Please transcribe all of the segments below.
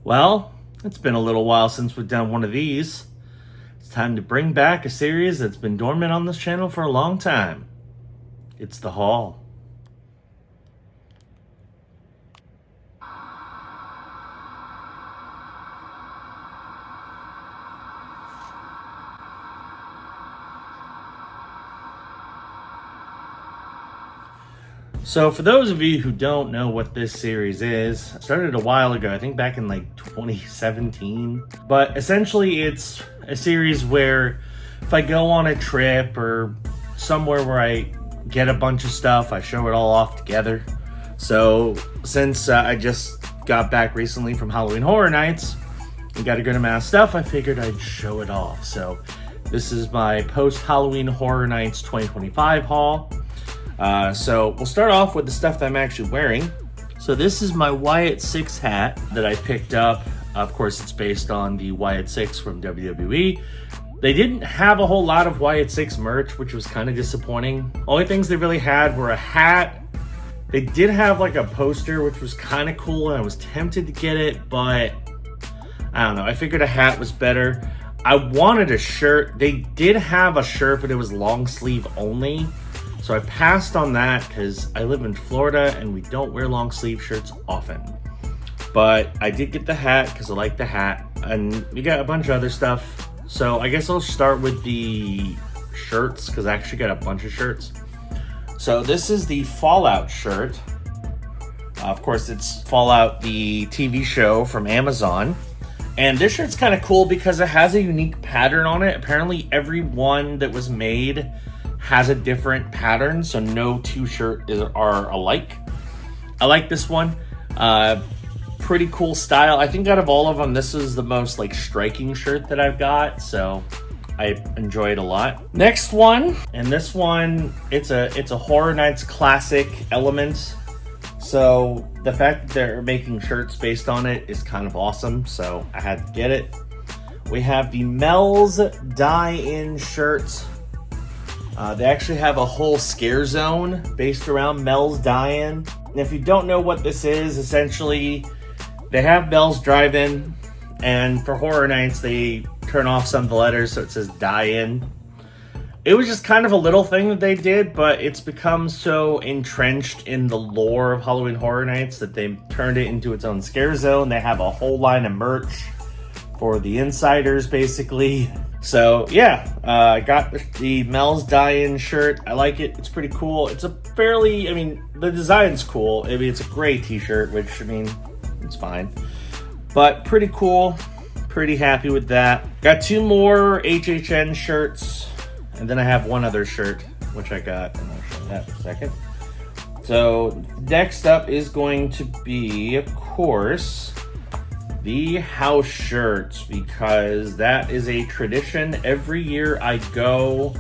Well, it's been a little while since we've done one of these. It's time to bring back a series that's been dormant on this channel for a long time. It's The Haul. So for those of you who don't know what this series is, it started a while ago, I think back in like 2017. But essentially it's a series where if I go on a trip or somewhere where I get a bunch of stuff, I show it all off together. So since I just got back recently from Halloween Horror Nights and got a good amount of stuff, I figured I'd show it off. So this is my post-Halloween Horror Nights 2025 haul. So we'll start off with the stuff that I'm actually wearing. So this is my Wyatt 6 hat that I picked up. Of course, it's based on the Wyatt 6 from WWE. They didn't have a whole lot of Wyatt 6 merch, which was kind of disappointing. Only things they really had were a hat. They did have like a poster, which was kind of cool, and I was tempted to get it, but I don't know. I figured a hat was better. I wanted a shirt. They did have a shirt, but it was long sleeve only. So I passed on that because I live in Florida and we don't wear long sleeve shirts often. But I did get the hat because I like the hat, and you got a bunch of other stuff. So I guess I'll start with the shirts because I actually got a bunch of shirts. So this is the Fallout shirt. Of course, it's Fallout, the TV show from Amazon. And this shirt's kind of cool because it has a unique pattern on it. Apparently every one that was made has a different pattern, so no two shirts are alike. I like this one. Pretty cool style. I think out of all of them, this is the most like striking shirt that I've got, so I enjoy it a lot. Next one, and this one, it's a Horror Nights classic element. So the fact that they're making shirts based on it is kind of awesome, so I had to get it. We have the Mel's Die-In shirt. They actually have a whole scare zone based around Mel's Die-In. And if you don't know what this is, essentially, they have Mel's Drive-In, and for Horror Nights, they turn off some of the letters so it says Die-In. It was just kind of a little thing that they did, but it's become so entrenched in the lore of Halloween Horror Nights that they've turned it into its own scare zone. They have a whole line of merch for the insiders, basically. So yeah, I got the Mel's Die-In shirt. I like it. It's pretty cool. It's a fairly, the design's cool. It's a gray t-shirt, which, it's fine. But pretty cool. Pretty happy with that. Got two more HHN shirts. And then I have one other shirt, which I got. And I'll show that in a second. So next up is going to be, of course, the house shirts, because that is a tradition. Every year I go,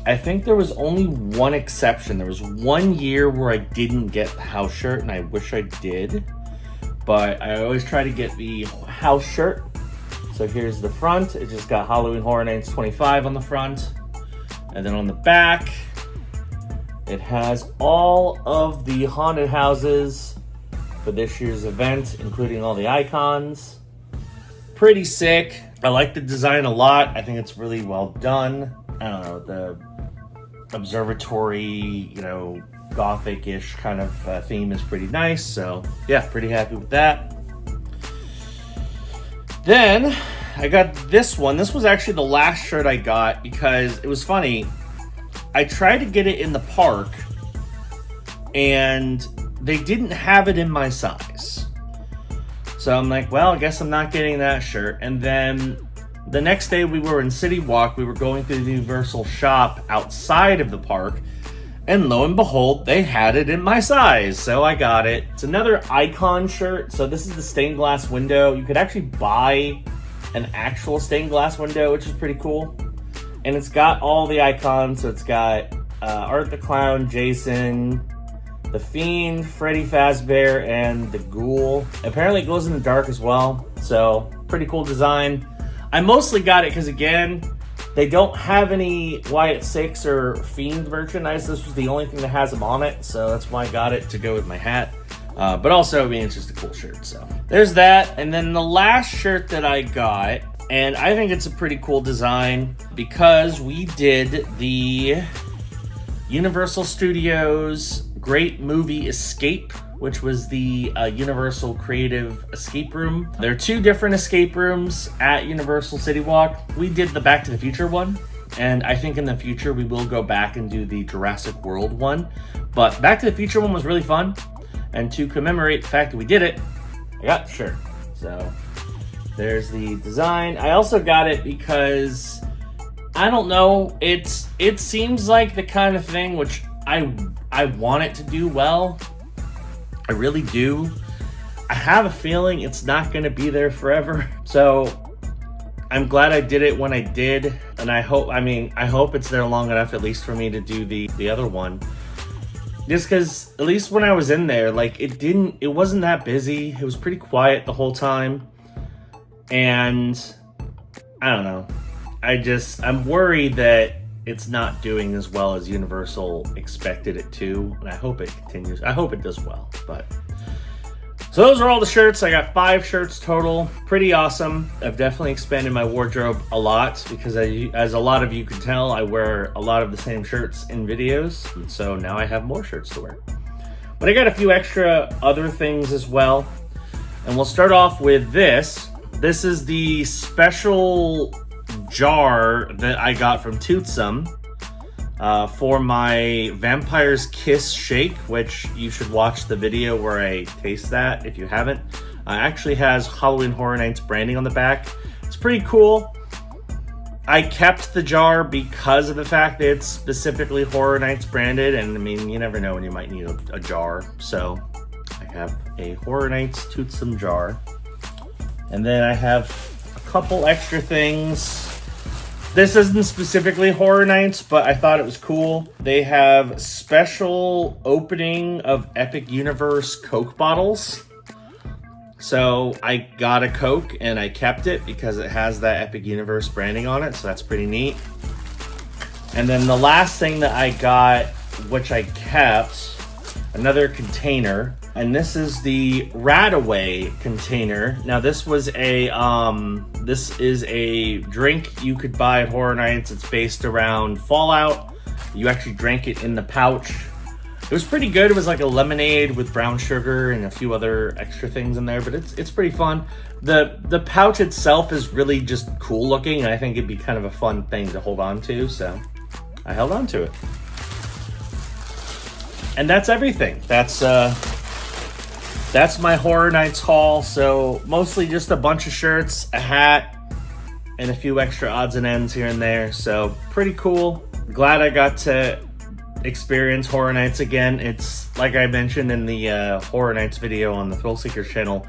I think there was only one exception. There was one year where I didn't get the house shirt, and I wish I did, but I always try to get the house shirt. So here's the front. It just got Halloween Horror Nights 25 on the front, and then on the back it has all of the haunted houses for this year's event, including all the icons. Pretty sick. I like the design a lot. I think it's really well done. I don't know, the observatory, gothic-ish kind of theme is pretty nice. So yeah, pretty happy with that. Then I got this one. This was actually the last shirt I got because it was funny. I tried to get it in the park and they didn't have it in my size. So I'm like, well, I guess I'm not getting that shirt. And then the next day we were in City Walk. We were going through the Universal shop outside of the park. And lo and behold, they had it in my size. So I got it. It's another icon shirt. So this is the stained glass window. You could actually buy an actual stained glass window, which is pretty cool. And it's got all the icons. So it's got Art the Clown, Jason, the Fiend, Freddy Fazbear, and the Ghoul. Apparently it glows in the dark as well, so pretty cool design. I mostly got it because, again, they don't have any Wyatt 6 or Fiend merchandise. This was the only thing that has them on it, so that's why I got it to go with my hat. But also, I mean, it's just a cool shirt. So there's that. And then the last shirt that I got, and I think it's a pretty cool design because we did the Universal Studios Great Movie Escape, which was the Universal Creative Escape Room. There are 2 different escape rooms at Universal City Walk. We did the Back to the Future one, and I think in the future we will go back and do the Jurassic World one. But Back to the Future one was really fun, and to commemorate the fact that we did it, I got the shirt. So there's the design. I also got it because, I don't know, it seems like the kind of thing which I want it to do well. I really do. I have a feeling it's not going to be there forever. So I'm glad I did it when I did. And I hope it's there long enough at least for me to do the other one. Just because at least when I was in there, like it wasn't that busy. It was pretty quiet the whole time. And I don't know. I'm worried that it's not doing as well as Universal expected it to, and I hope it continues. I hope it does well. But so those are all the shirts. I got 5 shirts total. Pretty awesome. I've definitely expanded my wardrobe a lot because as a lot of you can tell, I wear a lot of the same shirts in videos, and so now I have more shirts to wear. But I got a few extra other things as well, and we'll start off with this. This is the special jar that I got from Toothsome for my Vampire's Kiss shake, which you should watch the video where I taste that if you haven't. It actually has Halloween Horror Nights branding on the back. It's pretty cool. I kept the jar because of the fact that it's specifically Horror Nights branded, and I mean, you never know when you might need a jar. So I have a Horror Nights Toothsome jar. And then I have a couple extra things. This isn't specifically Horror Nights, but I thought it was cool. They have special opening of Epic Universe Coke bottles. So I got a Coke and I kept it because it has that Epic Universe branding on it. So that's pretty neat. And then the last thing that I got, which I kept, another container. And this is the Radaway container. Now this is a drink you could buy at Horror Nights. It's based around Fallout. You actually drank it in the pouch. It was pretty good. It was like a lemonade with brown sugar and a few other extra things in there, but it's pretty fun. The pouch itself is really just cool looking, and I think it'd be kind of a fun thing to hold on to, so I held on to it. And that's everything. That's my Horror Nights haul. So mostly just a bunch of shirts, a hat, and a few extra odds and ends here and there. So pretty cool. Glad I got to experience Horror Nights again. It's like I mentioned in the Horror Nights video on the Thrill Seekers channel.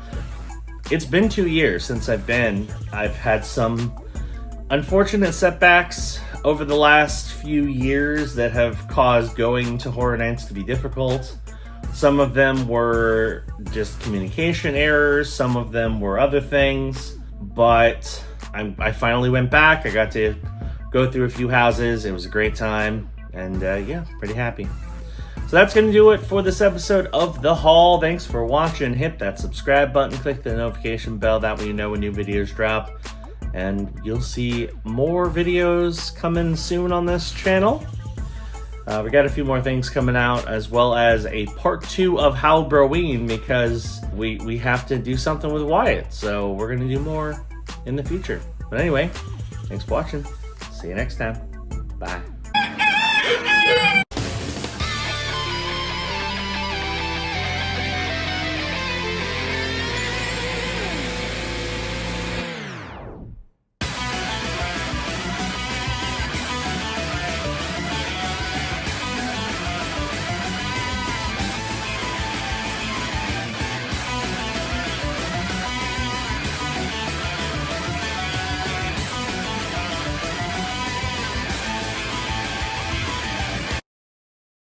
It's been 2 years since I've been. I've had some unfortunate setbacks over the last few years that have caused going to Horror Nights to be difficult. Some of them were just communication errors. Some of them were other things. But I finally went back. I got to go through a few houses. It was a great time. And yeah, pretty happy. So that's going to do it for this episode of The Haul. Thanks for watching. Hit that subscribe button. Click the notification bell. That way you know when new videos drop. And you'll see more videos coming soon on this channel. We got a few more things coming out, as well as a part 2 of Halloween, because we have to do something with Wyatt. So we're going to do more in the future. But anyway, thanks for watching. See you next time. Bye.